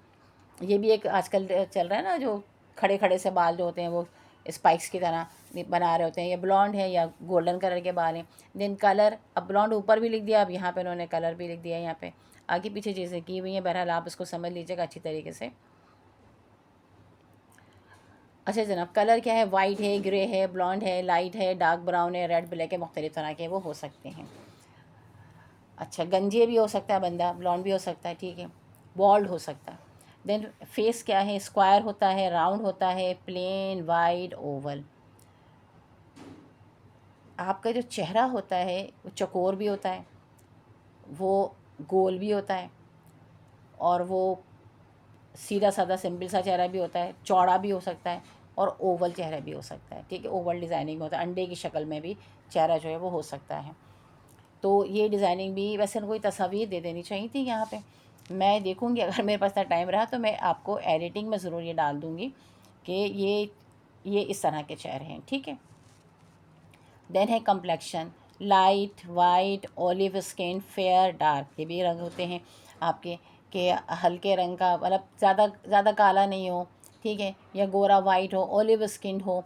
ये भी एक आजकल चल रहा है ना, जो खड़े खड़े से बाल जो होते हैं वो स्पाइक्स की तरह बना रहे होते हैं। ये ब्लॉन्ड है या गोल्डन कलर के बाल हैं। देन कलर, अब ब्लॉन्ड ऊपर भी लिख दिया, अब यहाँ पे उन्होंने कलर भी लिख दिया है। यहाँ पे आगे पीछे चीज़ें की हुई हैं, बहरहाल आप इसको समझ लीजिएगा अच्छी तरीके से। अच्छा जनाब, कलर क्या है? वाइट है, ग्रे है, ब्लॉन्ड है, लाइट है, डार्क ब्राउन है, रेड ब्लैक है, मुख्तलिफ तरह के वो हो सकते हैं। अच्छा, गंजे भी हो सकता है बंदा, ब्लॉन्ड भी हो सकता है, ठीक है, बॉल्ड हो सकता है। देन फेस क्या है? स्क्वायर होता है, राउंड होता है, प्लेन, वाइड, ओवल। आपका जो चेहरा होता है वो चौकोर भी होता है, वो गोल भी होता है, और वो सीधा साधा सिंपल सा चेहरा भी होता है, चौड़ा भी हो सकता है, और ओवल चेहरा भी हो सकता है, ठीक है। ओवल डिज़ाइनिंग होता है, अंडे की शक्ल में भी चेहरा जो है वो हो सकता है। तो ये डिज़ाइनिंग भी वैसे कोई तस्वीर दे देनी चाहिए थी यहाँ पे। मैं देखूँगी, अगर मेरे पास इतना टाइम रहा तो मैं आपको एडिटिंग में ज़रूर ये डाल दूँगी कि ये इस तरह के चेहरे हैं, ठीक है। देन है complexion, light, white, olive skin, fair, dark. ये भी रंग होते हैं आपके, कि हल्के रंग का, मतलब ज़्यादा ज़्यादा काला नहीं हो, ठीक है, या गोरा वाइट हो, ऑलिव स्किन हो,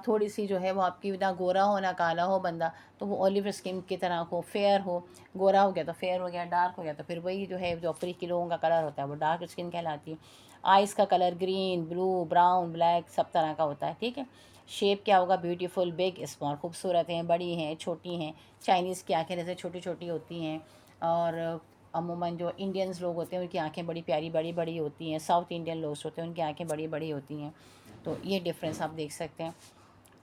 थोड़ी सी जो है वो आपकी ना गोरा हो ना काला हो बंदा, तो वो ऑलिव स्किन की तरह हो, फेयर हो। गोरा हो गया तो फेयर हो गया, डार्क हो गया तो फिर वही जो है जो अफ्रीकी लोगों का कलर होता है वो डार्क स्किन कहलाती है। आइज़ का colour green, blue, brown, black सब तरह का होता है, ठीक है। शेप क्या होगा? ब्यूटीफुल, बिग, स्मॉल, खूबसूरत हैं, बड़ी हैं, छोटी हैं। चाइनीज़ की आँखें जैसे छोटी छोटी होती हैं, और अमूमन जो इंडियंस लोग होते हैं उनकी आँखें बड़ी प्यारी बड़ी बड़ी होती हैं। साउथ इंडियन लोग होते हैं उनकी आँखें बड़ी बड़ी होती हैं। तो ये डिफरेंस आप देख सकते हैं।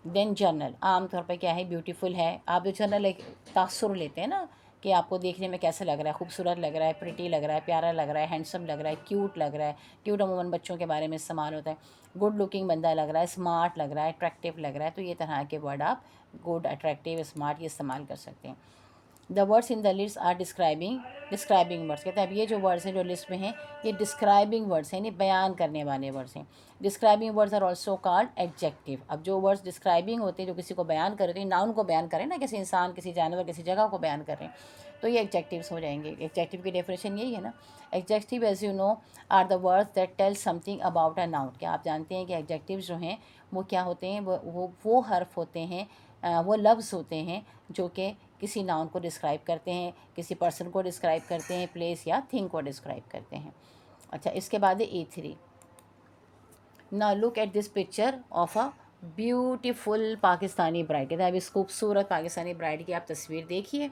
देन जनरल, आम तौर पे क्या है? ब्यूटीफुल है। आप जो जनरल एक तासुर लेते हैं ना, कि आपको देखने में कैसा लग रहा है, खूबसूरत लग रहा है, प्रिटी लग रहा है, प्यारा लग रहा है, हैंडसम लग रहा है, क्यूट लग रहा है। क्यूट अमूमन बच्चों के बारे में इस्तेमाल होता है। गुड लुकिंग बंदा लग रहा है, स्मार्ट लग रहा है, अट्रैक्टिव लग रहा है। तो ये तरह के वर्ड आप गुड, अट्रैक्टिव, स्मार्ट ये इस्तेमाल कर सकते हैं। The words in the list are describing words. कहते हैं अब ये जो वर्ड्स हैं जो लिस्ट में हैं ये डिस्क्राइबिंग वर्ड्स हैं, यानी बयान करने वाले वर्ड्स हैं। Describing words are also called adjective. अब जो वर्ड्स डिस्क्राइबिंग होते हैं, जो किसी को बयान कर रहे हैं, नाउन को बयान करें ना, किसी इंसान, किसी जानवर, किसी जगह को बयान कर रहे हैं, तो ये एडजेक्टिव्स हो जाएंगे। एडजेक्टिव की डेफिनेशन यही है ना। Adjective as you know are the words that tell something about a noun. क्या आप जानते हैं कि एडजेक्टिव जो हैं वो क्या होते हैं? वो हर्फ होते हैं, वो लफ्ज़ होते हैं जो कि किसी नाउन को डिस्क्राइब करते हैं, किसी पर्सन को डिस्क्राइब करते हैं, प्लेस या थिंग को डिस्क्राइब करते हैं। अच्छा, इसके बाद है E3। Now look at this picture of a beautiful Pakistani bride. कहते हैं अब इस खूबसूरत पाकिस्तानी ब्राइड की आप तस्वीर देखिए।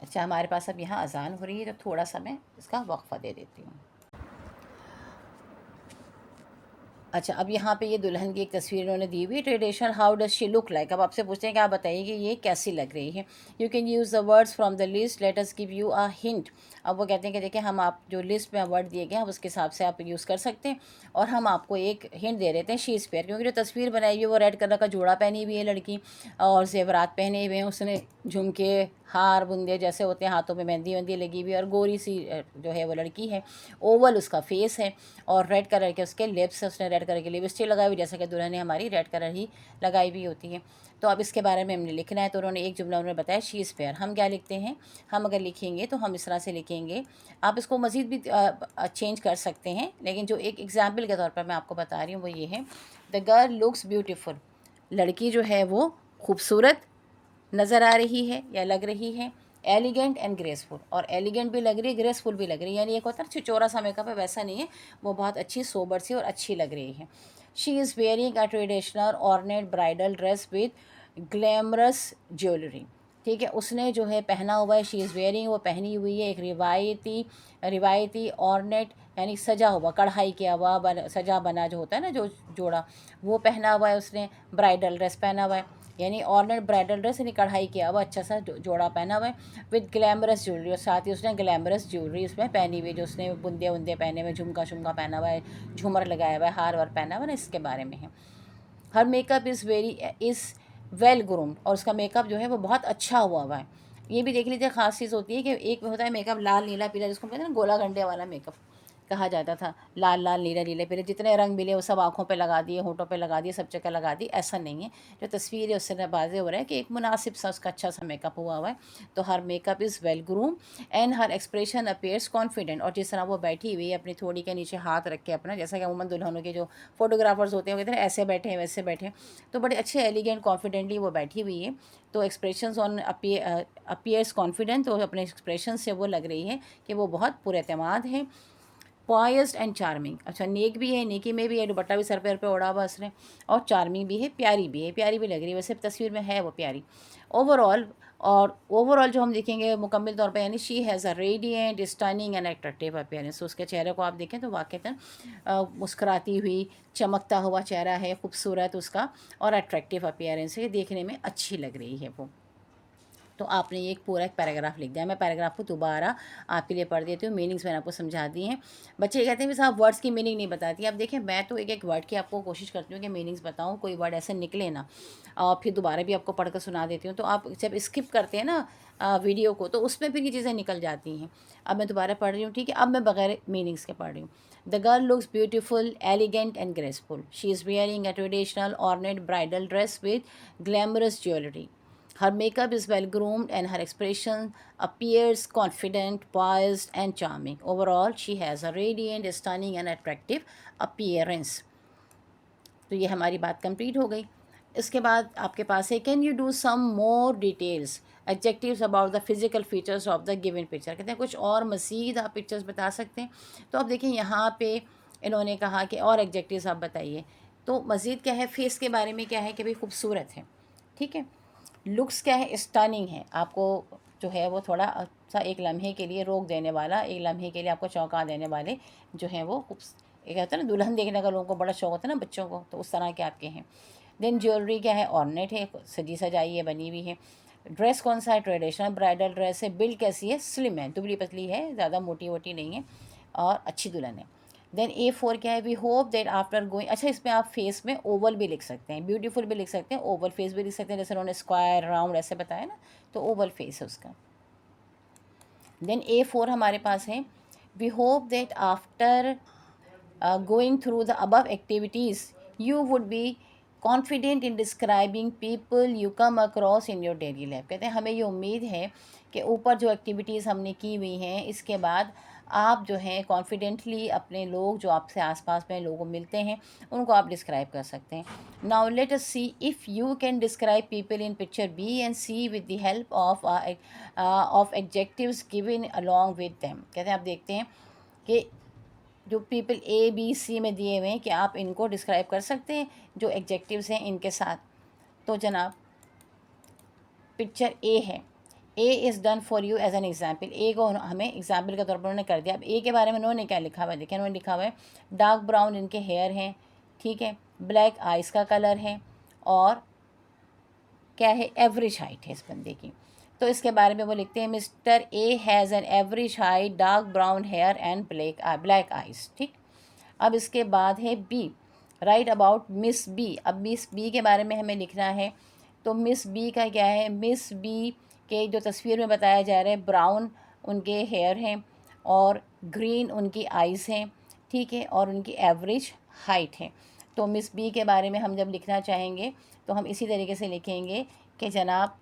अच्छा, हमारे पास अब यहाँ अजान हो रही है तो थोड़ा सा मैं इसका वक्फा दे देती हूँ। अच्छा, अब यहाँ पे ये दुल्हन की एक तस्वीर इन्होंने दी हुई, traditional, how does she look like. अब आपसे पूछते हैं कि आप बताइए कि ये कैसी लग रही है। You can use the words from the list, let us give you a hint. अब वो कहते हैं कि देखिए हम आप जो लिस्ट में वर्ड दिए गए हैं उसके हिसाब से आप यूज़ कर सकते हैं, और हम आपको एक हिंट दे देते हैं। शी इज़ फेयर, क्योंकि जो तस्वीर बनाई हुई है वो रेड कलर का जोड़ा पहनी हुई है लड़की, और जेवरात पहने हुए हैं उसने, झुमके, हार, बुंदे जैसे होते हैं, हाथों में मेहंदी वेंदी लगी हुई है, और गोरी सी जो है वो लड़की है। ओवल उसका फेस है, और रेड कलर के उसके लिप्स, उसने रेड कलर की लिपस्टिक लगाई हुई, जैसा कि दुल्हन ने हमारी रेड कलर ही लगाई हुई होती है। तो अब इसके बारे में हमने लिखना है, तो उन्होंने एक जुमला उन्होंने बताया, शी इज़ फेयर। हम क्या लिखते हैं? हम अगर लिखेंगे तो हम इस तरह से लिखेंगे, आप इसको मज़ीद भी चेंज कर सकते हैं, लेकिन जो एक एग्जाम्पल के तौर पर मैं आपको बता रही हूँ वो ये है, द गर्ल लुक्स ब्यूटीफुल। लड़की जो है वो खूबसूरत नज़र आ रही है या लग रही है। एलिगेंट एंड ग्रेसफुल, और एलिगेंट भी लग रही है, ग्रेसफुल भी लग रही है, यानी एक होता है छिचोरा सा मेकअप है, वैसा नहीं है, वो बहुत अच्छी सोबर सी और अच्छी लग रही है। She is wearing a traditional ornate bridal dress with glamorous jewellery. ठीक है, उसने जो है पहना हुआ है, शी इज़ वेयरिंग, वो पहनी हुई है एक रिवायती ऑर्नेट यानी सजा हुआ, कढ़ाई किया हुआ सजा बना जो होता है ना, जो जोड़ा, वो पहना हुआ है उसने। ब्राइडल ड्रेस पहना हुआ है, यानी ऑर्नेट ब्राइडल ड्रेस यानी कढ़ाई किया हुआ अच्छा सा जोड़ा पहना हुआ है विद ग्लैमरस ज्वेलरी, और साथ ही उसने ग्लैमरस ज्वेलरी उसमें पहनी हुई, जो उसने बुंदे वुंदे पहने हुए, झुमका शुमका पहना हुआ है, झूमर लगाया हुआ है, हार वार पहना हुआ है ना, इसके बारे में है। हर मेकअप इज़ वेल ग्रूम्ड, और उसका मेकअप जो है वो बहुत अच्छा हुआ है। ये भी देख लीजिए, खास चीज़ होती है कि एक में होता है मेकअप लाल नीला पीला, जिसको कहते हैं ना गोला घंटे वाला मेकअप कहा जाता था, लाल लाल नीला नीले पीले, जितने रंग मिले वो सब आँखों पे लगा दिए, होठों पे लगा दिए, सब जगह लगा दी। ऐसा नहीं है, जो तस्वीर है उससे वाज़ेह हो रहा है कि एक मुनासिब सा उसका अच्छा सा मेकअप हुआ है। तो her makeup is well groom and her expression appears confident, और जिस तरह वो बैठी हुई है अपनी थोड़ी के नीचे हाथ रख के अपना, जैसा कि अमूमन दुल्हनों के जो फोटोग्राफर्स होते हैं वो कहते हैं ऐसे बैठे हैं वैसे बैठे हैं, तो बड़े अच्छे एलिगेंट कॉन्फिडेंटली वो बैठी हुई है। तो एक्सप्रेशंस ऑन अपीयर्स कॉन्फिडेंट, तो अपने एक्सप्रेशन से वो लग रही है कि वो बहुत पुरएतमाद है। पॉइस्ड एंड चार्मिंग, अच्छा नेक भी है, नेकी में भी है, दुपट्टा भी सर पैर पे ओढ़ा हुआ उसने, और चार्मिंग भी है, प्यारी भी है, प्यारी भी लग रही है, वैसे तस्वीर में है वो प्यारी ओवरऑल। और ओवरऑल जो हम देखेंगे मुकम्मल तौर पे, यानी she has a radiant stunning and attractive appearance. तो उसके चेहरे को आप देखें तो वाक़ईतन मुस्कुराती हुई, चमकता हुआ चेहरा है, खूबसूरत उसका, और अट्रैक्टिव अपीयरेंस है, देखने में अच्छी लग रही है वो। तो आपने ये एक पूरा एक पैराग्राफ लिख दिया। मैं पैराग्राफ को दोबारा आपके लिए पढ़ देती हूँ, मीनिंग्स मैंने आपको समझा दी हैं। बच्चे कहते हैं भी साहब वर्ड्स की मीनिंग नहीं बताती। अब देखिए, मैं तो एक एक वर्ड की आपको कोशिश करती हूँ कि मीनिंग्स बताऊँ, कोई वर्ड ऐसे निकले ना, और फिर दोबारा भी आपको पढ़ कर सुना देती हूँ। तो आप जब स्किप करते हैं ना वीडियो को, तो उसमें फिर ये चीज़ें निकल जाती हैं। अब मैं दोबारा पढ़ रही हूँ, ठीक है। अब मैं बगैर मीनिंग्स के पढ़ रही हूँ। The girl looks beautiful, elegant and graceful. She is wearing a traditional ornate bridal dress with glamorous jewellery. Her makeup is well groomed and her expression appears confident, poised, and charming. Overall, she has a radiant, stunning, and attractive appearance. तो ये हमारी बात complete हो गई। इसके बाद आपके पास है, can you do some more details adjectives about the physical features of the given picture. कहते हैं कुछ और मज़ीद आप पिक्चर्स बता सकते हैं। तो अब देखिए यहाँ पे इन्होंने कहा कि और एडजेक्टिव्स आप बताइए। तो मज़ीद क्या है, फेस के बारे में क्या है कि भाई खूबसूरत है, ठीक है। लुक्स क्या है, स्टनिंग है, आपको जो है वो थोड़ा सा एक लम्हे के लिए रोक देने वाला, एक लम्हे के लिए आपको चौंका देने वाले जो हैं वो एक होता है ना, दुल्हन देखने का लोगों को बड़ा शौक होता है ना बच्चों को, तो उस तरह के आपके हैं। देन ज्वेलरी क्या है, ऑर्नेट है, सजी सजाई है, बनी हुई है। ड्रेस कौन सा है, ट्रेडिशनल ब्राइडल ड्रेस है। बिल्ड कैसी है, स्लिम है, दुबली पतली है, ज़्यादा मोटी वोटी नहीं है, और अच्छी दुल्हन है। देन A4 क्या है, we hope that after going, अच्छा इसमें आप फेस में ओवल भी लिख सकते हैं, ब्यूटीफुल भी लिख सकते हैं, ओवल फेस भी लिख सकते हैं, जैसे उन्होंने स्क्वायर राउंड ऐसे बताया ना, तो ओवल फेस है उसका। देन A4 हमारे पास है, we hope that after going through the above activities you would be confident in describing people you come across in your daily life। कहते हैं हमें ये उम्मीद है कि ऊपर जो एक्टिविटीज़ हमने की हुई हैं इसके बाद आप जो हैं कॉन्फिडेंटली अपने लोग जो आपसे आसपास में लोगों मिलते हैं उनको आप डिस्क्राइब कर सकते हैं। Now let us see if you can describe people in picture B and C with the help of adjectives given along with them. कहते हैं आप देखते हैं कि जो पीपल A B C में दिए हुए हैं कि आप इनको डिस्क्राइब कर सकते हैं जो एग्जेक्टिव्स हैं इनके साथ। तो जनाब पिक्चर A है, A is done for you as an example. A को हमें एग्जाम्पल के तौर पर उन्होंने कर दिया। अब ए के बारे में उन्होंने क्या लिखा हुआ है, देखिए उन्होंने लिखा हुआ है डार्क ब्राउन इनके हेयर हैं, ठीक है, ब्लैक आइज़ का कलर है, और क्या है, एवरेज हाइट है इस बंदे की। तो इसके बारे में वो लिखते हैं mister A has an average height, dark brown hair and black eyes, ठीक। अब इसके बाद है B, write about miss B. अब मिस बी के बारे में हमें लिखना है। तो मिस बी का क्या है, मिस बी के जो तस्वीर में बताया जा रहा है ब्राउन उनके हेयर हैं और ग्रीन उनकी आइज़ हैं, ठीक है, और उनकी एवरेज हाइट है। तो मिस बी के बारे में हम जब लिखना चाहेंगे तो हम इसी तरीके से लिखेंगे कि जनाब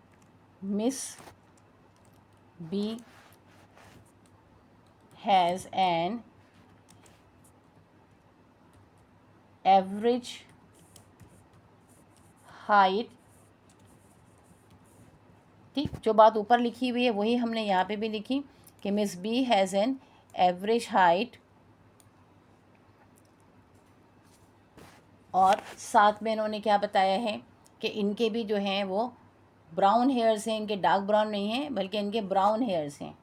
miss B has an average height, ठीक। जो बात ऊपर लिखी हुई है वही हमने यहाँ पे भी लिखी कि miss B has an average height, और साथ में इन्होंने क्या बताया है कि इनके भी जो हैं वो ब्राउन हेयर्स हैं इनके, डार्क ब्राउन नहीं है बल्कि इनके ब्राउन हेयर्स हैं।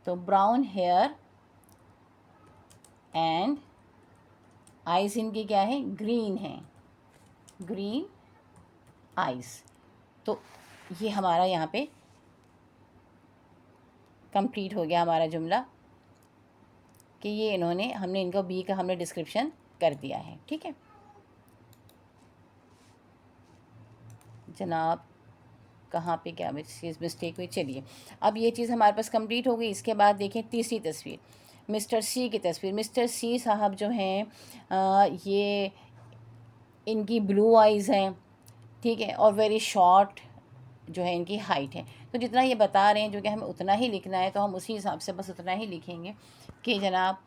तो ब्राउन हेयर एंड आइज़ इनकी क्या है, ग्रीन है, ग्रीन आइज़। तो ये हमारा यहाँ पे कंप्लीट हो गया हमारा जुमला कि ये इन्होंने, हमने इनको बी का हमने डिस्क्रिप्शन कर दिया है। ठीक है जनाब, कहाँ पे क्या चीज़ मिस्टेक हुई। चलिए अब ये चीज़ हमारे पास कंप्लीट हो गई। इसके बाद देखें तीसरी तस्वीर, मिस्टर सी की तस्वीर। मिस्टर सी साहब जो हैं ये, इनकी ब्लू आइज़ हैं, ठीक है, और वेरी शॉर्ट जो है इनकी हाइट है। तो जितना ये बता रहे हैं जो कि हमें उतना ही लिखना है, तो हम उसी हिसाब से बस उतना ही लिखेंगे कि जनाब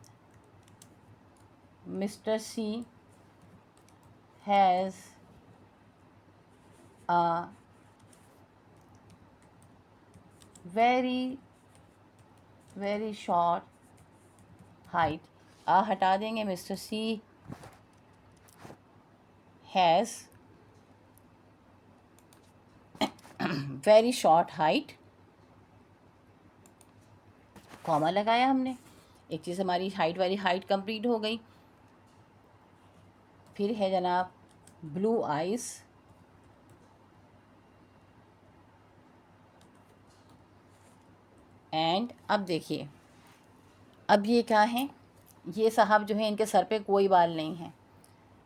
mister C has a very short height। आ हटा देंगे, mister C has very short height, comma लगाया हमने। एक चीज़ हमारी हाइट वाली हाइट कंप्लीट हो गई। फिर है जनाब ब्लू आइज़, एंड अब देखिए, अब ये क्या है, ये साहब जो है इनके सर पे कोई बाल नहीं है,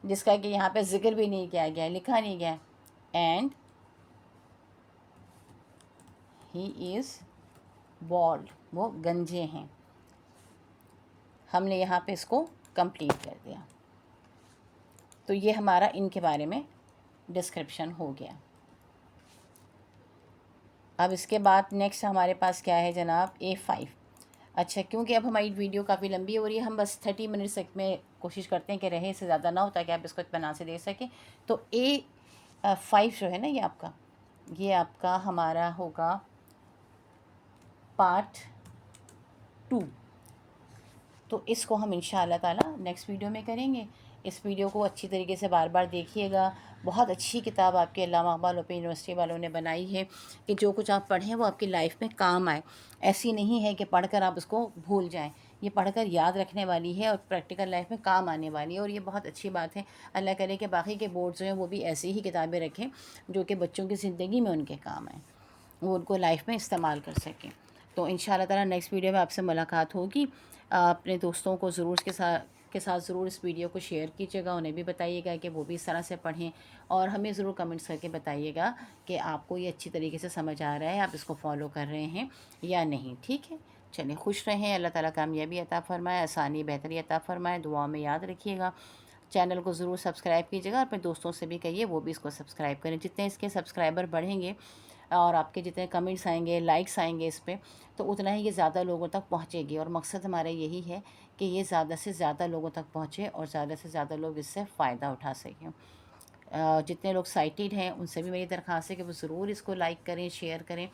जिसका कि यहाँ पे जिक्र भी नहीं किया गया, लिखा नहीं गया। एंड ही इज़ बॉल्ड, वो गंजे हैं। हमने यहाँ पे इसको कंप्लीट कर दिया। तो ये हमारा इनके बारे में डिस्क्रिप्शन हो गया। अब इसके बाद नेक्स्ट हमारे पास क्या है जनाब, A5। अच्छा, क्योंकि अब हमारी वीडियो काफ़ी लंबी हो रही है, हम बस 30 मिनट्स तक में कोशिश करते हैं कि रहे, इससे ज़्यादा ना हो, ताकि आप इसको इत्मीनान से दे सकें। तो A5 जो है ना, ये आपका हमारा होगा पार्ट 2। तो इसको हम इंशाअल्लाह ताला नेक्स्ट वीडियो में करेंगे। इस वीडियो को अच्छी तरीके से बार बार देखिएगा। बहुत अच्छी किताब आपके अल्लामा इक़बाल ओपन यूनिवर्सिटी वालों ने बनाई है कि जो कुछ आप पढ़ें वो आपकी लाइफ में काम आए। ऐसी नहीं है कि पढ़कर आप उसको भूल जाएं, ये पढ़कर याद रखने वाली है और प्रैक्टिकल लाइफ में काम आने वाली है, और ये बहुत अच्छी बात है। अल्लाह करे कि बाकी के बोर्ड जो हैं वो भी ऐसी ही किताबें रखें जो कि बच्चों की ज़िंदगी में उनके काम आएँ, वो उनको लाइफ में इस्तेमाल कर सकें। तो इंशाअल्लाह ताला नेक्स्ट वीडियो में आपसे मुलाकात होगी। अपने दोस्तों को ज़रूर के साथ ज़रूर इस वीडियो को शेयर कीजिएगा, उन्हें भी बताइएगा कि वो भी इस तरह से पढ़ें, और हमें ज़रूर कमेंट्स करके बताइएगा कि आपको ये अच्छी तरीके से समझ आ रहा है, आप इसको फॉलो कर रहे हैं या नहीं। ठीक है, चलिए खुश रहें, अल्लाह ताला कामयाबी अता फ़रमाए, आसानी बेहतरी अता फ़रमाए। दुआ में याद रखिएगा। चैनल को ज़रूर सब्सक्राइब कीजिएगा, और अपने दोस्तों से भी कहिए वो भी इसको सब्सक्राइब करें। जितने इसके सब्सक्राइबर बढ़ेंगे और आपके जितने कमेंट्स आएंगे, लाइक्स आएंगे इस पर, तो उतना ही ये ज़्यादा लोगों तक पहुँचेगी। और मकसद हमारा यही है कि ये ज़्यादा से ज़्यादा लोगों तक पहुँचे और ज़्यादा से ज़्यादा लोग इससे फ़ायदा उठा सकें। जितने लोग साइटेड हैं उनसे भी मेरी दरख्वास्त है कि वो ज़रूर इसको लाइक करें, शेयर करें,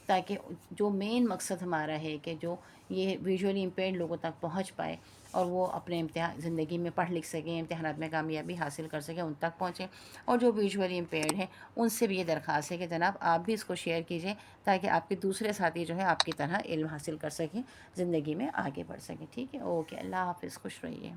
ताकि जो मेन मकसद हमारा है कि जो ये विजुअली इम्पेयर्ड लोगों तक पहुंच पाए और वो अपने इम्तिहान ज़िंदगी में पढ़ लिख सकें, इम्तिहानात में कामयाबी हासिल कर सकें, उन तक पहुँचें। और जो विजुअली इम्पेयर्ड हैं उनसे भी ये दरख्वास्त है कि जनाब आप भी इसको शेयर कीजिए, ताकि आपके दूसरे साथी जो है आपकी तरह इल्म हासिल कर सकें, ज़िंदगी में आगे बढ़ सकें। ठीक है, ओके, अल्लाह हाफ़िज़, खुश रहिए।